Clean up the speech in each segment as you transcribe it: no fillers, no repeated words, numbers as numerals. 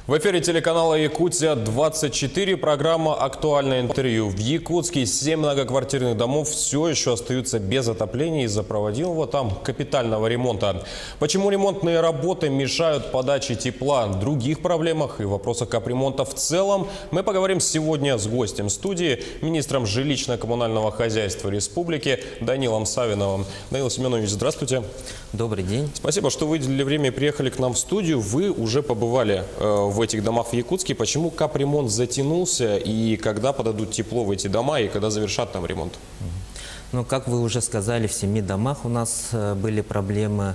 В эфире телеканала «Якутия-24» программа «Актуальное интервью». В Якутске 7 многоквартирных домов все еще остаются без отопления из-за проводимого там капитального ремонта. Почему ремонтные работы мешают подаче тепла? О других проблемах и вопросах капремонта в целом мы поговорим сегодня с гостем студии, министром жилищно-коммунального хозяйства республики Данилом Савиновым. Данил Семенович, здравствуйте. Добрый день. Спасибо, что выделили время и приехали к нам в студию. Вы уже побывали в этих домах в Якутске. Почему капремонт затянулся и когда подадут тепло в эти дома и когда завершат там ремонт? Ну, как вы уже сказали, в 7 домах у нас были проблемы.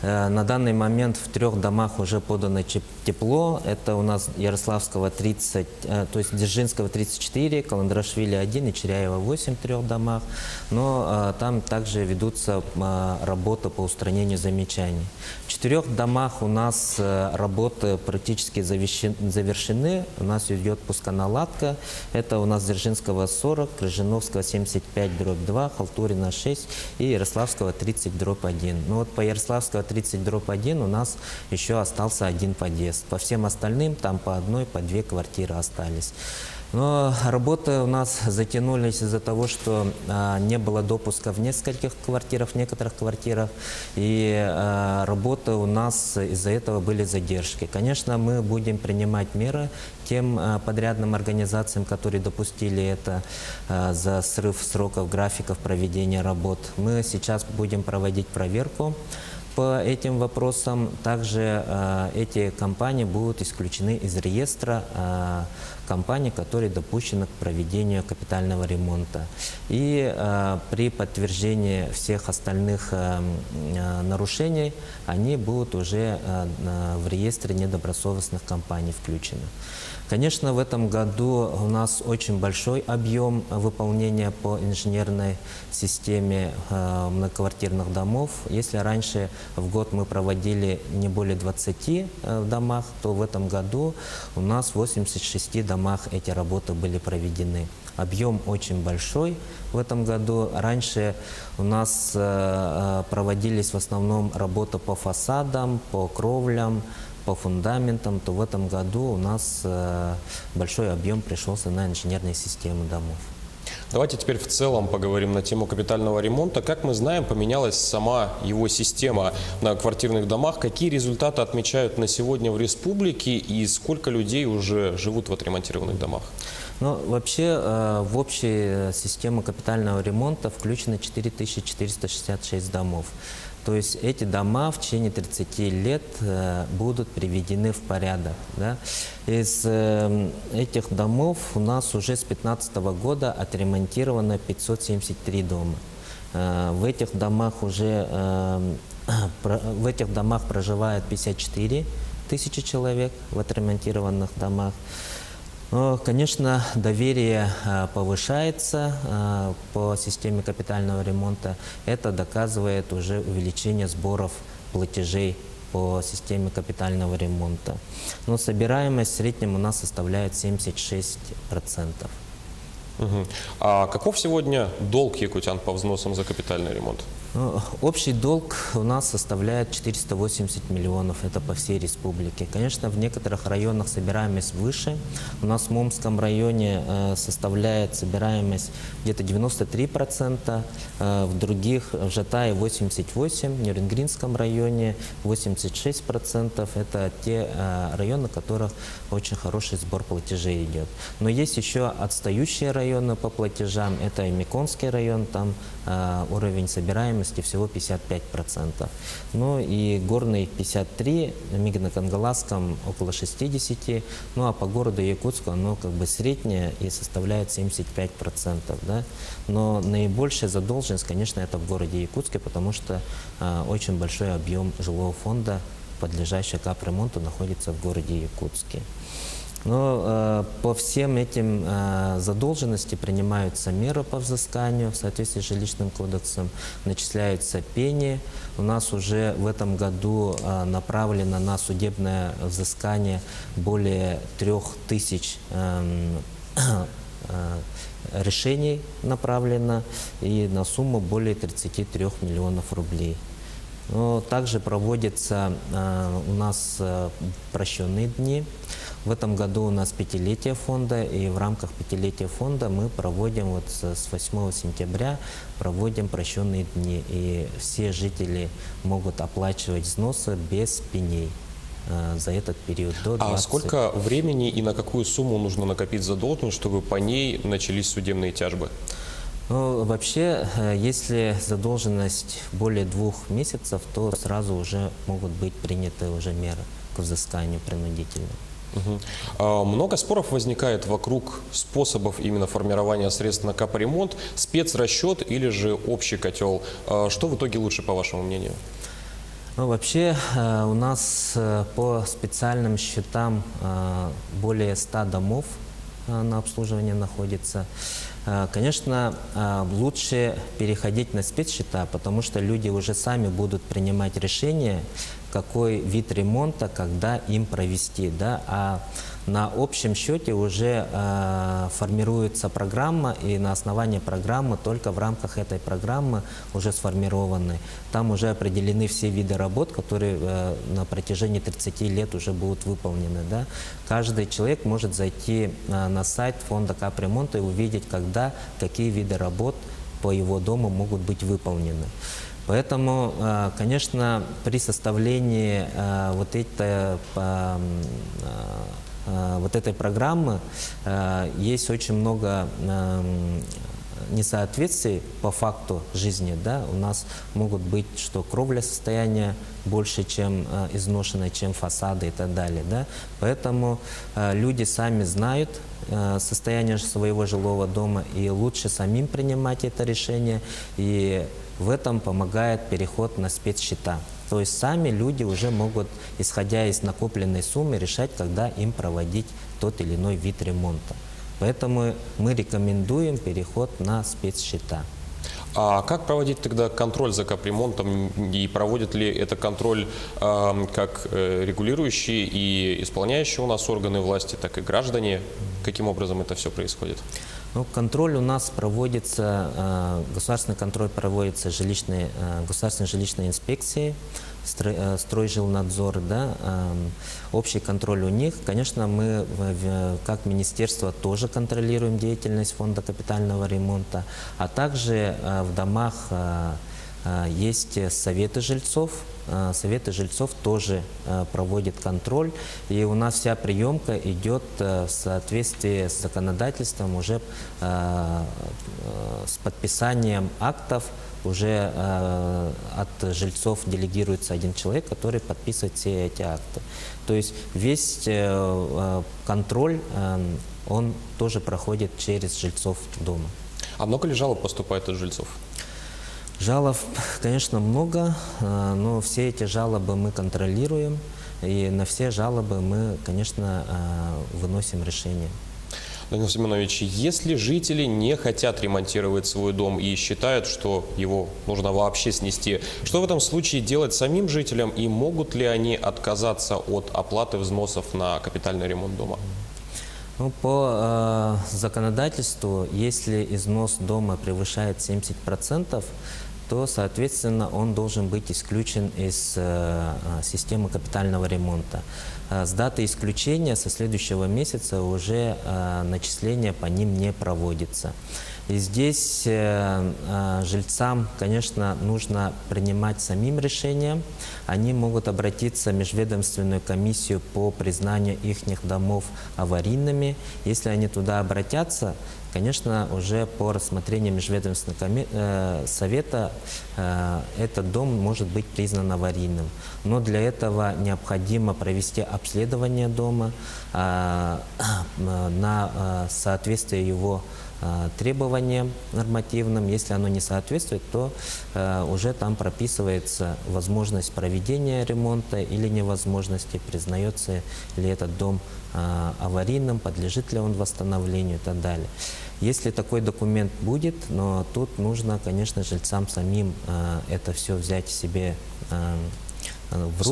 На данный момент в 3 домах уже подано тепло. Это у нас Ярославского 30, то есть Дзержинского 34, Каландрашвили 1 и Черяева 8 в 3 домах. Но там также ведутся работы по устранению замечаний. В 4 домах у нас работы практически завершены. У нас идет пусконаладка. Это у нас Дзержинского 40, Крыжиновского 75/2, Халтурина 6 и Ярославского 30/1. Ну вот по Ярославского 30/1 у нас еще остался 1 подъезд. По всем остальным там по 1, по 2 квартиры остались. Но работы у нас затянулись из-за того, что не было допуска в нескольких квартирах, в некоторых квартирах. И работы у нас из-за этого были задержки. Конечно, мы будем принимать меры тем подрядным организациям, которые допустили это за срыв сроков, графиков проведения работ. Мы сейчас будем проводить проверку по этим вопросам. Также эти компании будут исключены из реестра компаний, которые допущены к проведению капитального ремонта. И при подтверждении всех остальных нарушений они будут уже в реестре недобросовестных компаний включены. Конечно, в этом году у нас очень большой объем выполнения по инженерной системе многоквартирных домов. Если раньше в год мы проводили не более 20 домах, то в этом году у нас в 86 домах эти работы были проведены. Объем очень большой в этом году. Раньше у нас проводились в основном работы по фасадам, по кровлям, по фундаментам, то в этом году у нас большой объем пришелся на инженерные системы домов. Давайте теперь в целом поговорим на тему капитального ремонта. Как мы знаем, поменялась сама его система на квартирных домах. Какие результаты отмечают на сегодня в республике и сколько людей уже живут в отремонтированных домах? Ну, вообще в общую систему капитального ремонта включено 4466 домов. То есть эти дома в течение 30 лет будут приведены в порядок. Да? Из этих домов у нас уже с 2015 года отремонтировано 573 дома. В этих домах проживает 54 тысячи человек в отремонтированных домах. Но, конечно, доверие повышается по системе капитального ремонта. Это доказывает уже увеличение сборов платежей по системе капитального ремонта. Но собираемость в среднем у нас составляет 76%. А каков сегодня долг якутян по взносам за капитальный ремонт? Общий долг у нас составляет 480 миллионов, это по всей республике. Конечно, в некоторых районах собираемость выше. У нас в Момском районе составляет собираемость где-то 93%, в других, в Жатае 88%, в Нюрнгринском районе 86%. Это те районы, в которых очень хороший сбор платежей идет. Но есть еще отстающие районы по платежам, это и Миконский район, там уровень собираемости всего 55%. Ну и горный 53%, в Мигно-Кангаласском около 60%, ну а по городу Якутску оно как бы среднее и составляет 75%. Да? Но наибольшая задолженность, конечно, это в городе Якутске, потому что очень большой объем жилого фонда, подлежащего капремонту, находится в городе Якутске. Но по всем этим задолженности принимаются меры по взысканию в соответствии с жилищным кодексом, начисляются пени. У нас уже в этом году направлено на судебное взыскание более 3000 решений направлено и на сумму более 33 миллионов рублей. Но также проводятся у нас прощенные дни. В этом году у нас пятилетие фонда, и в рамках пятилетия фонда мы проводим вот с 8 сентября проводим прощенные дни. И все жители могут оплачивать взносы без пеней за этот период до 20. А сколько времени и на какую сумму нужно накопить задолженность, чтобы по ней начались судебные тяжбы? Ну, вообще, если задолженность более 2 месяцев, то сразу уже могут быть приняты уже меры к взысканию принудительно. Много споров возникает вокруг способов именно формирования средств на капремонт, спецрасчет или же общий котел. Что в итоге лучше, по вашему мнению? Ну, вообще у нас по специальным счетам более 100 домов на обслуживание находится. Конечно, лучше переходить на спецсчета, потому что люди уже сами будут принимать решение, какой вид ремонта, когда им провести. Да? А на общем счете уже формируется программа, и на основании программы, только в рамках этой программы уже сформированы. Там уже определены все виды работ, которые на протяжении 30 лет уже будут выполнены. Да? Каждый человек может зайти на сайт фонда капремонта и увидеть, когда какие виды работ по его дому могут быть выполнены. Поэтому, конечно, при составлении вот этой программы есть очень много несоответствий по факту жизни. Да? У нас могут быть, что кровля состояния больше, чем изношенная, чем фасады и так далее. Да? Поэтому люди сами знают состояние своего жилого дома, и лучше самим принимать это решение, и в этом помогает переход на спецсчета. То есть сами люди уже могут, исходя из накопленной суммы, решать, когда им проводить тот или иной вид ремонта. Поэтому мы рекомендуем переход на спецсчета. А как проводить тогда контроль за капремонтом? И проводят ли это контроль как регулирующие и исполняющие у нас органы власти, так и граждане? Каким образом это все происходит? Ну, контроль у нас проводится, государственный контроль проводится государственной жилищной инспекцией, Стройжилнадзор, да, общий контроль у них. Конечно, мы как министерство тоже контролируем деятельность фонда капитального ремонта, а также в домах есть советы жильцов. Советы жильцов тоже проводят контроль, и у нас вся приемка идет в соответствии с законодательством, уже с подписанием актов. Уже от жильцов делегируется один человек, который подписывает все эти акты. То есть весь контроль, он тоже проходит через жильцов дома. А много ли жалоб поступает от жильцов? Жалоб, конечно, много, но все эти жалобы мы контролируем, и на все жалобы мы, конечно, выносим решение. Данил Семенович, если жители не хотят ремонтировать свой дом и считают, что его нужно вообще снести, что в этом случае делать самим жителям, и могут ли они отказаться от оплаты взносов на капитальный ремонт дома? Ну, по законодательству, если износ дома превышает 70%, то, соответственно, он должен быть исключен из системы капитального ремонта. С даты исключения со следующего месяца уже начисление по ним не проводится. И здесь жильцам, конечно, нужно принимать самим решение. Они могут обратиться в межведомственную комиссию по признанию их домов аварийными. Если они туда обратятся, конечно, уже по рассмотрению межведомственного совета этот дом может быть признан аварийным. Но для этого необходимо провести обследование дома на соответствие его требованиям нормативным. Если оно не соответствует, то уже там прописывается возможность проведения ремонта или невозможности, признается ли этот дом аварийным, подлежит ли он восстановлению и так далее. Если такой документ будет, но тут нужно, конечно, жильцам самим это все взять себе в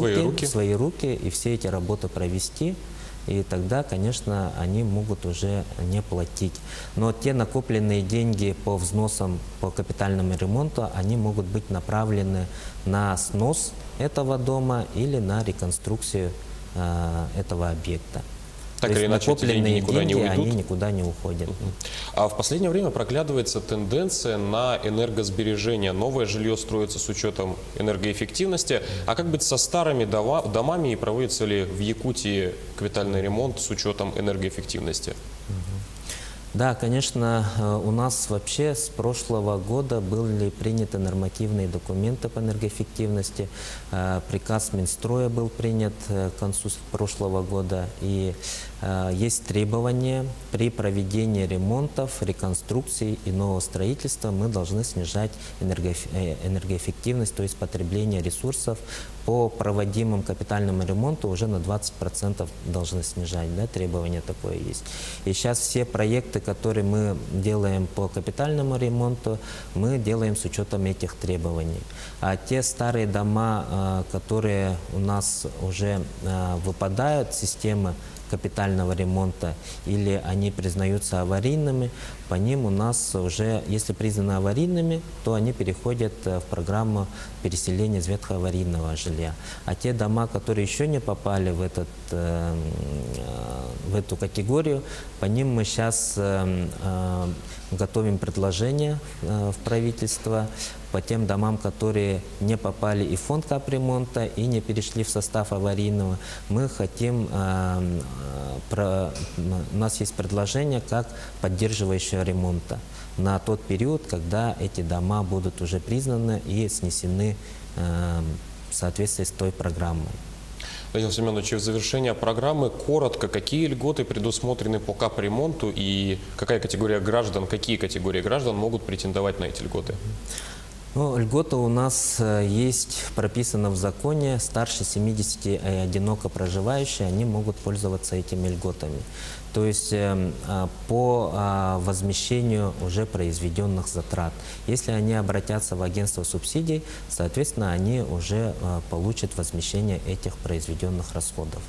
свои руки и все эти работы провести. и тогда, конечно, они могут уже не платить. Но те накопленные деньги по взносам по капитальному ремонту, они могут быть направлены на снос этого дома или на реконструкцию этого объекта. Так То или есть иначе, эти деньги накопленные никуда не деньги, уйдут? они никуда не уходят. А в последнее время проглядывается тенденция на энергосбережение. Новое жилье строится с учетом энергоэффективности. А как быть со старыми домами и проводится ли в Якутии капитальный ремонт с учетом энергоэффективности? Да, конечно, у нас вообще с прошлого года были приняты нормативные документы по энергоэффективности. Приказ Минстроя был принят к концу прошлого года. И есть требования при проведении ремонтов, реконструкций и нового строительства мы должны снижать энергоэффективность, то есть потребление ресурсов. По проводимому капитальному ремонту уже на 20% должны снижать, да, требование такое есть. И сейчас все проекты, которые мы делаем по капитальному ремонту, мы делаем с учетом этих требований. А те старые дома, которые у нас уже выпадают с системы капитального ремонта или они признаются аварийными, по ним у нас уже, если признаны аварийными, то они переходят в программу переселения из ветхоаварийного жилья. А те дома, которые еще не попали в эту категорию, по ним мы сейчас готовим предложение в правительство. По тем домам, которые не попали и в фонд капремонта, и не перешли в состав аварийного, мы хотим, у нас есть предложение как поддерживающего ремонта на тот период, когда эти дома будут уже признаны и снесены в соответствии с той программой. Даниил Семенович, в завершение программы коротко, какие льготы предусмотрены по капремонту и какие категории граждан могут претендовать на эти льготы? Ну, льгота у нас есть, прописана в законе, старше 70 и одиноко проживающие, они могут пользоваться этими льготами. То есть по возмещению уже произведенных затрат. Если они обратятся в агентство субсидий, соответственно, они уже получат возмещение этих произведенных расходов.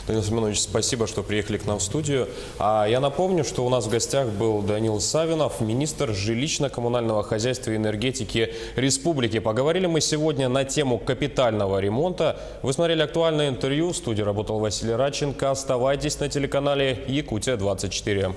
Даниил Семенович, спасибо, что приехали к нам в студию. А я напомню, что у нас в гостях был Даниил Савинов, министр жилищно-коммунального хозяйства и энергетики республики. Поговорили мы сегодня на тему капитального ремонта. Вы смотрели актуальное интервью. В студии работал Василий Радченко. Оставайтесь на телеканале Якутия-24.